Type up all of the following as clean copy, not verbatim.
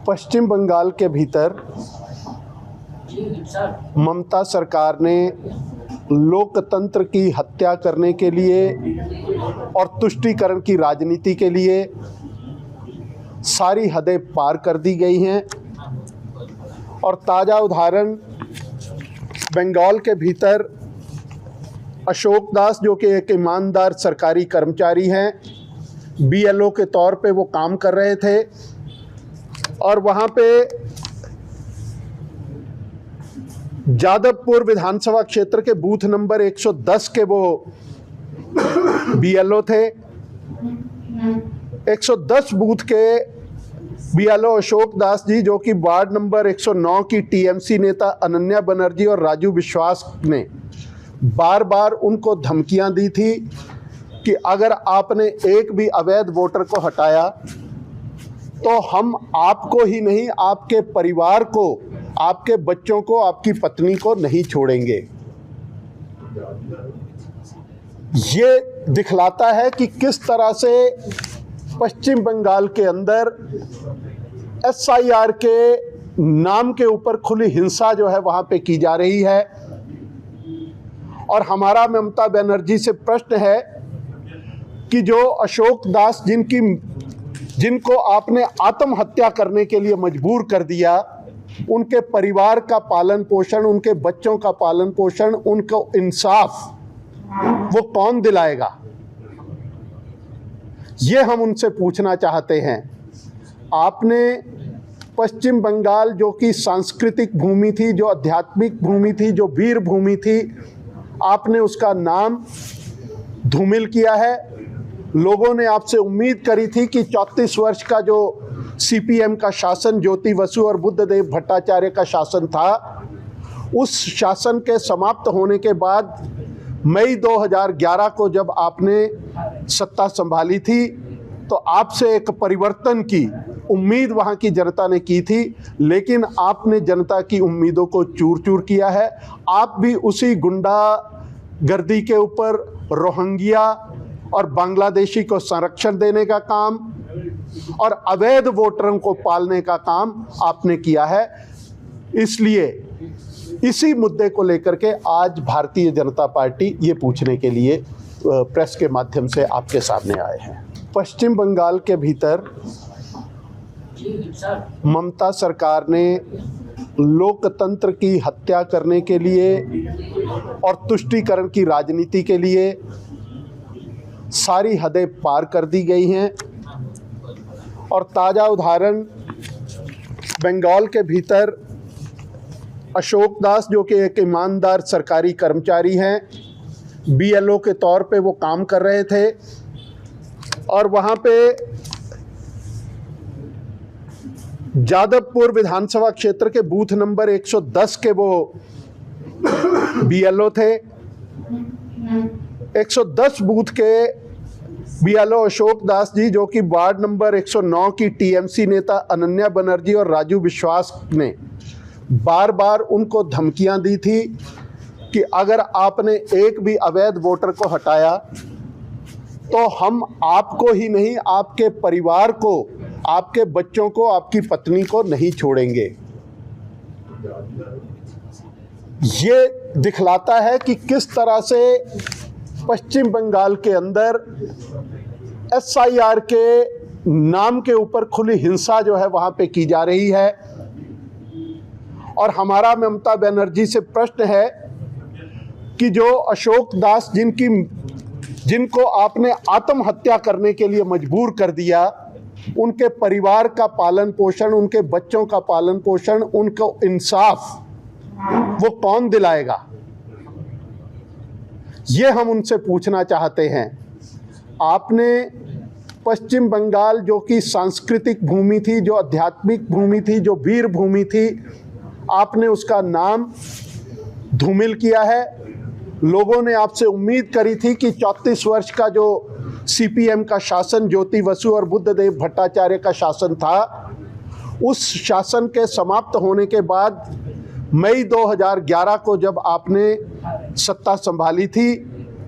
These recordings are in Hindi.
पश्चिम बंगाल के भीतर ममता सरकार ने लोकतंत्र की हत्या करने के लिए और तुष्टीकरण की राजनीति के लिए सारी हदें पार कर दी गई हैं। और ताज़ा उदाहरण बंगाल के भीतर अशोक दास, जो कि एक ईमानदार सरकारी कर्मचारी हैं, बीएलओ के तौर पे वो काम कर रहे थे और वहाँ पे जादवपुर विधानसभा क्षेत्र के बूथ नंबर 110 के वो बीएलओ थे। 110 बूथ के बीएलओ अशोक दास जी, जो कि वार्ड नंबर 109 की टीएमसी नेता अनन्या बनर्जी और राजू विश्वास ने बार बार उनको धमकियां दी थी कि अगर आपने एक भी अवैध वोटर को हटाया तो हम आपको ही नहीं, आपके परिवार को, आपके बच्चों को, आपकी पत्नी को नहीं छोड़ेंगे। ये दिखलाता है कि किस तरह से पश्चिम बंगाल के अंदर एसआईआर के नाम के ऊपर खुली हिंसा जो है वहां पे की जा रही है। और हमारा ममता बनर्जी से प्रश्न है कि जो अशोक दास जिनको आपने आत्महत्या करने के लिए मजबूर कर दिया, उनके परिवार का पालन पोषण, उनके बच्चों का पालन पोषण, उनको इंसाफ वो कौन दिलाएगा? ये हम उनसे पूछना चाहते हैं। आपने पश्चिम बंगाल, जो कि सांस्कृतिक भूमि थी, जो आध्यात्मिक भूमि थी, जो वीर भूमि थी, आपने उसका नाम धूमिल किया है। लोगों ने आपसे उम्मीद करी थी कि 34 वर्ष का जो सीपीएम का शासन, ज्योति बसु और बुद्धदेव भट्टाचार्य का शासन था, उस शासन के समाप्त होने के बाद मई 2011 को जब आपने सत्ता संभाली थी तो आपसे एक परिवर्तन की उम्मीद वहाँ की जनता ने की थी, लेकिन आपने जनता की उम्मीदों को चूर चूर किया है। आप भी उसी गुंडागर्दी के ऊपर रोहिंग्या और बांग्लादेशी को संरक्षण देने का काम और अवैध वोटरों को पालने का काम आपने किया है। इसलिए इसी मुद्दे को लेकर के आज भारतीय जनता पार्टी ये पूछने के लिए प्रेस के माध्यम से आपके सामने आए हैं। पश्चिम बंगाल के भीतर ममता सरकार ने लोकतंत्र की हत्या करने के लिए और तुष्टीकरण की राजनीति के लिए सारी हदें पार कर दी गई हैं। और ताज़ा उदाहरण बंगाल के भीतर अशोक दास, जो कि एक ईमानदार सरकारी कर्मचारी हैं, बीएलओ के तौर पे वो काम कर रहे थे और वहाँ पे जादवपुर विधानसभा क्षेत्र के बूथ नंबर 110 के वो बीएलओ थे। 110 बूथ के बीएलओ अशोक दास जी, जो कि वार्ड नंबर 109 की टीएमसी नेता अनन्या बनर्जी और राजू विश्वास ने बार बार उनको धमकियां दी थी कि अगर आपने एक भी अवैध वोटर को हटाया तो हम आपको ही नहीं, आपके परिवार को, आपके बच्चों को, आपकी पत्नी को नहीं छोड़ेंगे। ये दिखलाता है कि किस तरह से पश्चिम बंगाल के अंदर एसआईआर के नाम के ऊपर खुली हिंसा जो है वहां पे की जा रही है। और हमारा ममता बनर्जी से प्रश्न है कि जो अशोक दास जिनको आपने आत्महत्या करने के लिए मजबूर कर दिया, उनके परिवार का पालन पोषण, उनके बच्चों का पालन पोषण, उनको इंसाफ वो कौन दिलाएगा? ये हम उनसे पूछना चाहते हैं। आपने पश्चिम बंगाल, जो कि सांस्कृतिक भूमि थी, जो आध्यात्मिक भूमि थी, जो वीर भूमि थी, आपने उसका नाम धूमिल किया है। लोगों ने आपसे उम्मीद करी थी कि 34 वर्ष का जो सीपीएम का शासन, ज्योति बसु और बुद्धदेव भट्टाचार्य का शासन था, उस शासन के समाप्त होने के बाद मई 2011 को जब आपने सत्ता संभाली थी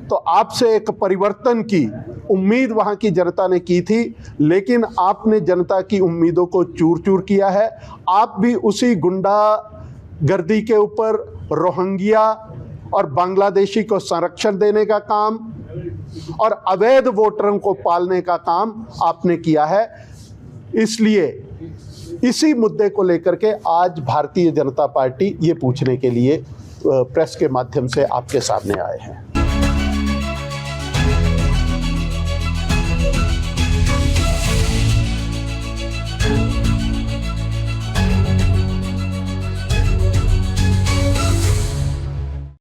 तो आपसे एक परिवर्तन की उम्मीद वहाँ की जनता ने की थी, लेकिन आपने जनता की उम्मीदों को चूर चूर किया है। आप भी उसी गुंडागर्दी के ऊपर रोहिंग्या और बांग्लादेशी को संरक्षण देने का काम और अवैध वोटरों को पालने का काम आपने किया है। इसलिए इसी मुद्दे को लेकर के आज भारतीय जनता पार्टी ये पूछने के लिए प्रेस के माध्यम से आपके सामने आए हैं।